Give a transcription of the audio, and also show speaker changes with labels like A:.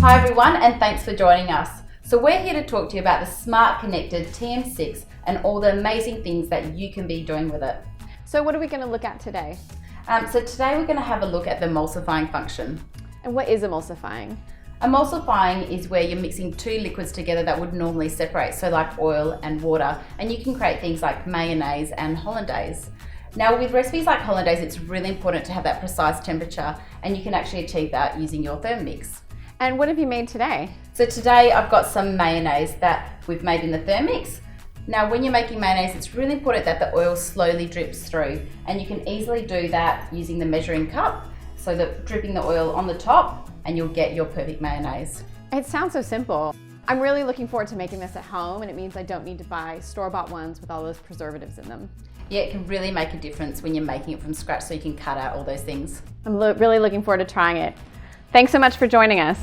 A: Hi everyone, and thanks for joining us. So we're here to talk to you about the smart connected TM6 and all the amazing things that you can be doing with it.
B: So what are we going to look at today?
A: So today we're going to have a look at the emulsifying function.
B: And what is emulsifying?
A: Emulsifying is where you're mixing two liquids together that would normally separate, so like oil and water, and you can create things like mayonnaise and hollandaise. Now with recipes like hollandaise, it's really important to have that precise temperature, and you can actually achieve that using your Thermomix.
B: And what have you made today?
A: So today I've got some mayonnaise that we've made in the Thermomix. Now when you're making mayonnaise, it's really important that the oil slowly drips through, and you can easily do that using the measuring cup, so that dripping the oil on the top, and you'll get your perfect mayonnaise.
B: It sounds so simple. I'm really looking forward to making this at home, and it means I don't need to buy store-bought ones with all those preservatives in them.
A: Yeah, it can really make a difference when you're making it from scratch, so you can cut out all those things.
B: I'm really looking forward to trying it. Thanks so much for joining us.